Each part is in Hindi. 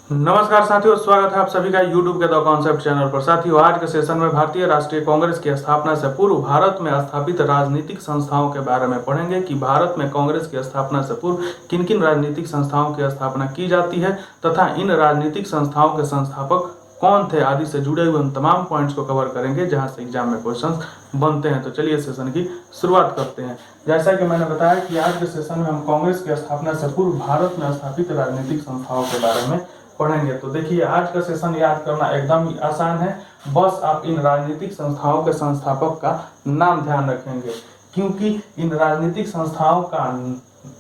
नमस्कार साथियों, स्वागत है आप सभी का YouTube के द कॉन्सेप्ट चैनल पर। साथियों, आज के सेशन में भारतीय राष्ट्रीय कांग्रेस की स्थापना से पूर्व भारत में स्थापित राजनीतिक संस्थाओं के बारे में पढ़ेंगे कि भारत में कांग्रेस की स्थापना से पूर्व किन किन राजनीतिक संस्थाओं की स्थापना की जाती है तथा इन राजनीतिक संस्थाओं के संस्थापक कौन थे आदि से जुड़े हुए उन तमाम पॉइंट्स को कवर करेंगे जहां से एग्जाम में क्वेश्चंस बनते हैं। तो चलिए सेशन की शुरुआत करते हैं। जैसा कि मैंने बताया कि आज के सेशन में हम कांग्रेस की स्थापना से पूर्व भारत में स्थापित राजनीतिक संस्थाओं के बारे में पढ़ेंगे। तो देखिए, आज का सेशन याद करना एकदम ही आसान है। बस आप इन राजनीतिक संस्थाओं के संस्थापक का नाम ध्यान रखेंगे, क्योंकि इन राजनीतिक संस्थाओं का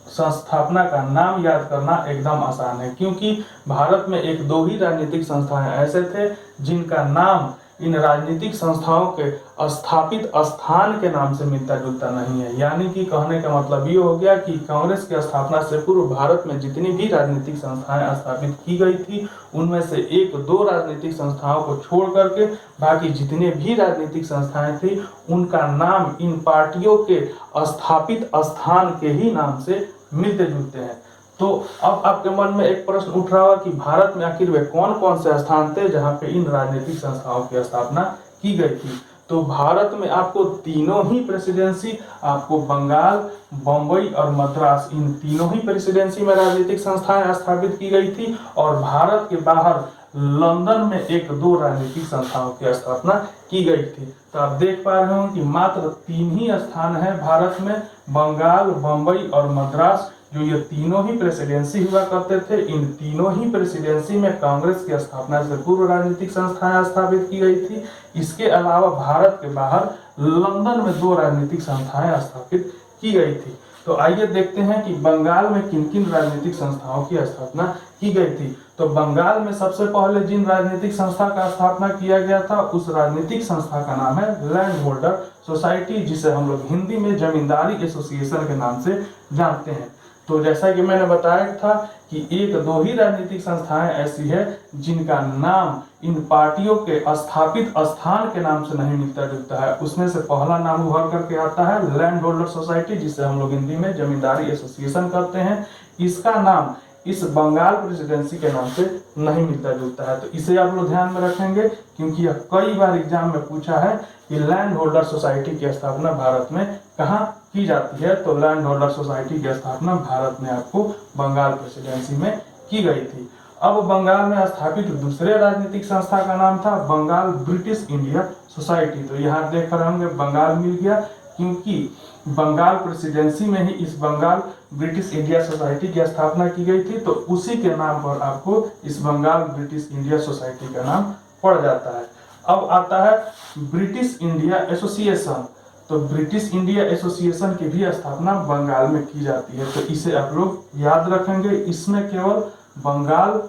संस्थापना का नाम याद करना एकदम आसान है। क्योंकि भारत में एक दो ही राजनीतिक संस्थाएं ऐसे थे जिनका नाम इन राजनीतिक संस्थाओं के स्थापित स्थान के नाम से मिलता जुलता नहीं है। यानी कि कहने का मतलब ये हो गया कि कांग्रेस की स्थापना से पूर्व भारत में जितनी भी राजनीतिक संस्थाएं स्थापित की गई थी, उनमें से एक दो राजनीतिक संस्थाओं को छोड़ करके बाकी जितने भी राजनीतिक संस्थाएं थी उनका नाम इन पार्टियों के स्थापित स्थान के ही नाम से मिलते जुलते हैं। तो अब आपके मन में एक प्रश्न उठ रहा होगा कि भारत में आखिर वे कौन कौन से स्थान थे जहां पे इन राजनीतिक संस्थाओं की स्थापना की गई थी। तो भारत में आपको तीनों ही प्रेसिडेंसी, आपको बंगाल, बम्बई और मद्रास, इन तीनों ही प्रेसिडेंसी में राजनीतिक संस्थाएं स्थापित की गई थी। और भारत के बाहर लंदन में एक दो राजनीतिक संस्थाओं की स्थापना की गई थी। तो आप देख पा रहे हो कि मात्र तीन ही स्थान है भारत में, बंगाल, बम्बई और मद्रास, जो ये तीनों ही प्रेसिडेंसी हुआ करते थे। इन तीनों ही प्रेसिडेंसी में कांग्रेस की स्थापना से पूर्व राजनीतिक संस्थाएं स्थापित की गई थी। इसके अलावा भारत के बाहर लंदन में दो राजनीतिक संस्थाएं स्थापित की गई थी। तो आइए देखते हैं कि बंगाल में किन किन राजनीतिक संस्थाओं की स्थापना की गई थी। तो बंगाल में सबसे पहले जिन राजनीतिक संस्था का स्थापना किया गया था, उस राजनीतिक संस्था का नाम है लैंड होल्डर सोसाइटी, जिसे हम लोग हिंदी में जमींदारी एसोसिएशन के नाम से जानते हैं। तो जैसा कि मैंने बताया था कि एक दो ही राजनीतिक संस्थाएं ऐसी है जिनका नाम इन पार्टियों के स्थापित स्थान के नाम से नहीं मिलता जुलता है। उसमें से पहला नाम उभर करके आता है लैंड होल्डर सोसाइटी, जिसे हम लोग हिंदी में जमींदारी एसोसिएशन कहते हैं। इसका नाम इस बंगाल प्रेसिडेंसी के नाम से नहीं मिलता जुलता है। तो इसे आप लोग ध्यान में रखेंगे, क्योंकि यह कई बार एग्जाम में पूछा है कि लैंड होल्डर सोसाइटी की स्थापना भारत में कहाँ की जाती है। तो लैंड होल्डर सोसाइटी की स्थापना भारत में आपको बंगाल प्रेसिडेंसी में की गई थी। अब बंगाल में स्थापित दूसरे राजनीतिक संस्था का नाम था बंगाल ब्रिटिश इंडिया सोसाइटी। तो यहाँ देख रहे होंगे बंगाल मिल गया, क्योंकि बंगाल प्रेसिडेंसी में ही इस बंगाल ब्रिटिश इंडिया सोसाइटी की स्थापना की गई थी। तो उसी के नाम पर आपको इस बंगाल ब्रिटिश इंडिया सोसाइटी का नाम पड़ जाता है। अब आता है ब्रिटिश इंडिया एसोसिएशन। तो ब्रिटिश इंडिया एसोसिएशन की भी स्थापना बंगाल में की जाती है। तो इसे आप लोग याद रखेंगे। इसमें केवल बंगाल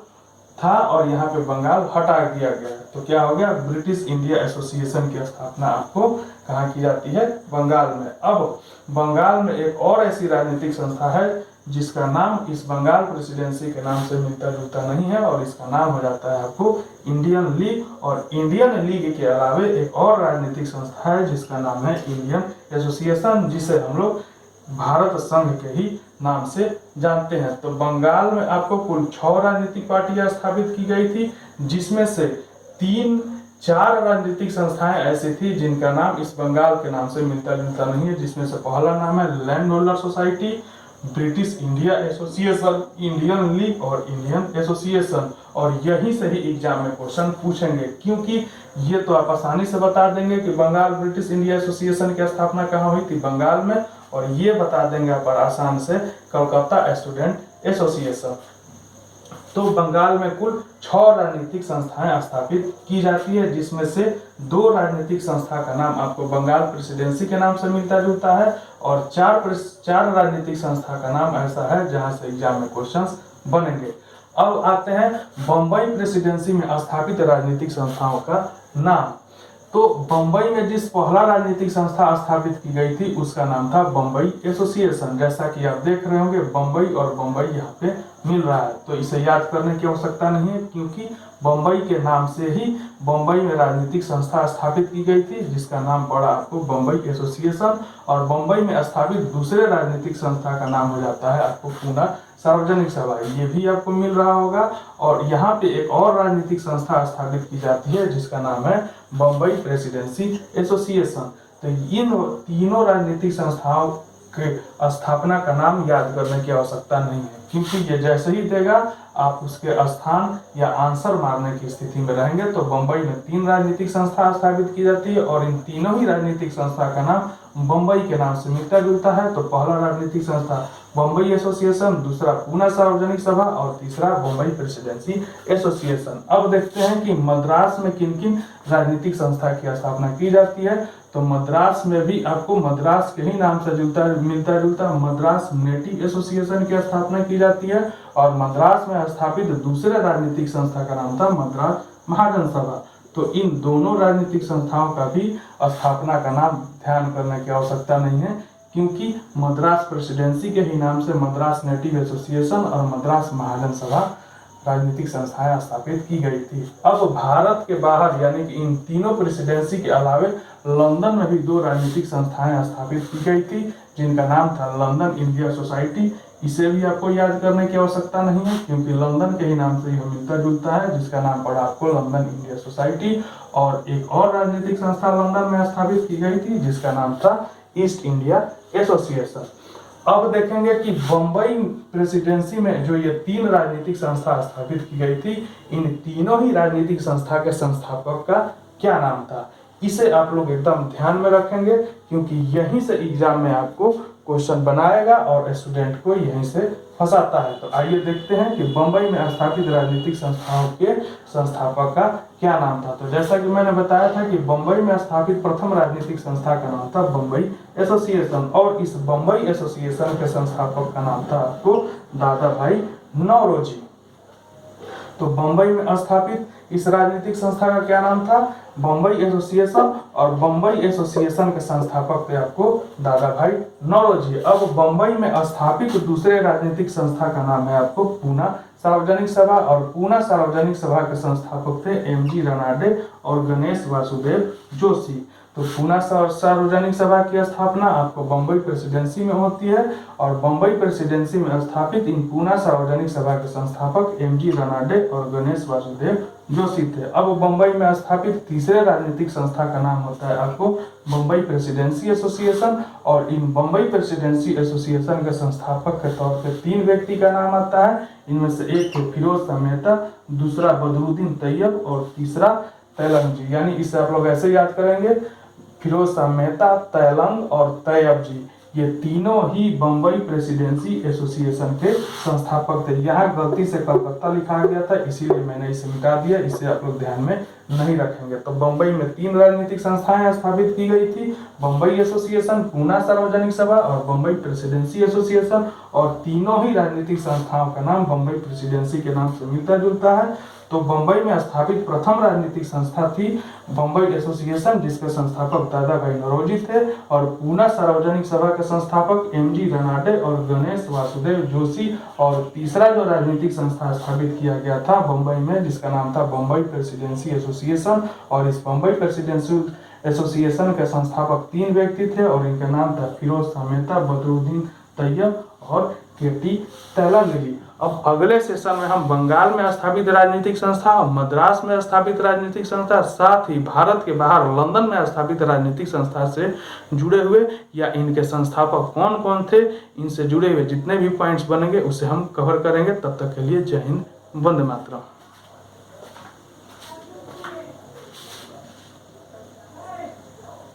था और यहाँ पे बंगाल हटा दिया गया है। तो क्या हो गया, ब्रिटिश इंडिया एसोसिएशन की स्थापना आपको कहाँ की जाती है, बंगाल में। अब बंगाल में एक और ऐसी राजनीतिक संस्था है जिसका नाम इस बंगाल प्रेसिडेंसी के नाम से मिलता जुलता नहीं है, और इसका नाम हो जाता है आपको इंडियन लीग। और इंडियन लीग के अलावे एक और राजनीतिक संस्था है जिसका नाम है इंडियन एसोसिएशन, जिसे हम लोग भारत संघ के ही नाम से जानते हैं। तो बंगाल में आपको कुल 6 राजनीतिक पार्टियां स्थापित की गई थी, जिसमें से 3-4 राजनीतिक संस्थाएं ऐसी थी जिनका नाम इस बंगाल के नाम से मिलता जुलता नहीं है। जिसमें से पहला नाम है land holder society, British India association, Indian league और इंडियन एसोसिएशन। और यहीं से ही एग्जाम में क्वेश्चन पूछेंगे, क्योंकि ये तो आप आसानी से बता देंगे कि बंगाल ब्रिटिश इंडिया एसोसिएशन की स्थापना कहाँ हुई थी, बंगाल में। और ये बता देंगे आप आसान से कलकत्ता स्टूडेंट एसोसिएशन। तो बंगाल में कुल 6 राजनीतिक संस्थाएं स्थापित की जाती है, जिसमें से 2 राजनीतिक संस्था का नाम आपको बंगाल प्रेसिडेंसी के नाम से मिलता जुलता है, और 4 राजनीतिक संस्था का नाम ऐसा है जहां से एग्जाम में क्वेश्चंस बनेंगे। अब आते हैं बम्बई प्रेसिडेंसी में स्थापित राजनीतिक संस्थाओं का नाम। तो बम्बई में जिस पहला राजनीतिक संस्था स्थापित की गई थी उसका नाम था बम्बई एसोसिएशन। जैसा कि आप देख रहे होंगे बम्बई और बम्बई यहाँ पे मिल रहा है। तो इसे याद करने की आवश्यकता नहीं है, क्योंकि बम्बई के नाम से ही बम्बई में राजनीतिक संस्था स्थापित की गई थी, जिसका नाम पड़ा आपको बम्बई एसोसिएशन। और बम्बई में स्थापित दूसरे राजनीतिक संस्था का नाम हो जाता है आपको पूना सार्वजनिक सभा, ये भी आपको मिल रहा होगा। और यहाँ पे एक और राजनीतिक संस्था स्थापित की जाती है जिसका नाम है बम्बई प्रेसिडेंसी एसोसिएशन। तो इन तीनों राजनीतिक संस्थाओं के स्थापना का नाम याद करने की आवश्यकता नहीं है, क्योंकि ये जैसे ही देगा आप उसके स्थान या आंसर मारने की स्थिति में रहेंगे। तो बम्बई में 3 राजनीतिक संस्था स्थापित की जाती है और इन तीनों ही राजनीतिक संस्था का नाम बम्बई के नाम से मिलता जुलता है। तो पहला राजनीतिक संस्था बम्बई एसोसिएशन, दूसरा पूना सार्वजनिक सभा और तीसरा बम्बई प्रेसिडेंसी एसोसिएशन। अब देखते हैं कि मद्रास में किन किन राजनीतिक संस्था की स्थापना की जाती है। तो मद्रास में भी आपको मद्रास के ही नाम से मिलता जुलता मद्रास नेटिव एसोसिएशन की स्थापना की जाती है। और मद्रास में स्थापित दूसरे राजनीतिक संस्था का नाम था मद्रास महाजन सभा। तो इन दोनों राजनीतिक संस्थाओं का भी स्थापना का नाम ध्यान करने की आवश्यकता नहीं है, क्योंकि मद्रास प्रेसिडेंसी के ही नाम से मद्रास नेटिव एसोसिएशन और मद्रास महाजन सभा राजनीतिक संस्थाएं स्थापित की गई थी। अब भारत के बाहर यानी कि इन तीनों प्रेसिडेंसी के अलावे लंदन में भी 2 राजनीतिक संस्थाएं स्थापित की गई थी, जिनका नाम था लंदन इंडिया सोसाइटी। इसे भी आपको याद करने की आवश्यकता नहीं है, क्योंकि लंदन के ही नाम से यह मिलता जुलता है, जिसका नाम पड़ा आपको लंदन इंडिया सोसाइटी। और एक और राजनीतिक संस्था लंदन में स्थापित की गई थी जिसका नाम था ईस्ट इंडिया एसोसिएशन। अब देखेंगे कि बम्बई प्रेसिडेंसी में जो ये 3 राजनीतिक संस्था स्थापित की गई थी, इन तीनों ही राजनीतिक संस्था के संस्थापक का क्या नाम था, इसे आप लोग एकदम ध्यान में रखेंगे, क्योंकि यहीं से एग्जाम में आपको क्वेश्चन बनाएगा और स्टूडेंट को यहीं से फंसाता है। तो आइए देखते हैं कि बम्बई में स्थापित राजनीतिक संस्थाओं के संस्थापक का क्या नाम था। तो जैसा कि मैंने बताया था कि बम्बई में स्थापित प्रथम राजनीतिक संस्था का नाम था बम्बई एसोसिएशन, और इस बम्बई एसोसिएशन के संस्थापक का नाम था आपको दादा भाई नौरोजी। तो बम्बई में स्थापित इस राजनीतिक संस्था का क्या नाम था, बम्बई एसोसिएशन, और बम्बई एसोसिएशन के संस्थापक थे आपको दादा भाई नौरोजी। अब बम्बई में स्थापित दूसरे राजनीतिक संस्था का नाम है आपको पूना सार्वजनिक सभा, और पूना सार्वजनिक सभा के संस्थापक थे एमजी रनाडे और गणेश वासुदेव जोशी। तो पूना सार्वजनिक सभा की स्थापना आपको बम्बई प्रेसिडेंसी में होती है, और बम्बई प्रेसिडेंसी में स्थापित इन पूना सार्वजनिक सभा के संस्थापक एमजी रनाडे और गणेश वासुदेव जोशी थे। अब बम्बई में स्थापित तीसरे राजनीतिक संस्था का नाम होता है आपको बम्बई प्रेसिडेंसी एसोसिएशन, और इन बम्बई प्रेसिडेंसी एसोसिएशन के संस्थापक के तौर पे 3 व्यक्ति का नाम आता है। इनमें से एक थे फिरोज शाह मेहता, दूसरा बदरुद्दीन तैयब और तीसरा तैलंग जी। यानी इसे आप लोग ऐसे याद करेंगे, फिरोज शाह मेहता, तैलंग और तैयब जी, ये तीनों ही बम्बई प्रेसिडेंसी एसोसिएशन के संस्थापक थे। यहाँ गलती से कलकत्ता लिखा गया था, इसीलिए मैंने इसे मिटा दिया, इसे आप लोग ध्यान में नहीं रखेंगे। तो बम्बई में 3 राजनीतिक संस्थाएं स्थापित की गई थी, बम्बई एसोसिएशन, पूना सार्वजनिक सभा और बम्बई प्रेसिडेंसी एसोसिएशन, और तीनों ही राजनीतिक संस्थाओं का नाम बम्बई प्रेसिडेंसी के नाम से मिलता जुलता है। तो बम्बई में स्थापित प्रथम राजनीतिक संस्था थी बम्बई एसोसिएशन, जिसके संस्थापक दादा भाई नौरोजी थे, और पूना सार्वजनिक सभा के संस्थापक एमजी रनाडे और गणेश वासुदेव जोशी। और तीसरा जो राजनीतिक संस्था स्थापित किया गया था बम्बई में, जिसका नाम था बम्बई प्रेसिडेंसी एसोसिएशन, और इस बम्बई प्रेसिडेंसी एसोसिएशन के संस्थापक 3 व्यक्ति थे, और इनका नाम था फिरोज शाह मेहता, बदरुद्दीन तैयब और केटी तैलंग जी। अब अगले सेशन में हम बंगाल में स्थापित राजनीतिक संस्था, मद्रास में स्थापित राजनीतिक संस्था, साथ ही भारत के बाहर लंदन में स्थापित राजनीतिक संस्था से जुड़े हुए या इनके संस्थापक कौन कौन थे, इनसे जुड़े हुए जितने भी पॉइंट्स बनेंगे उसे हम कवर करेंगे। तब तक के लिए जय हिंद, वंदे मातरम।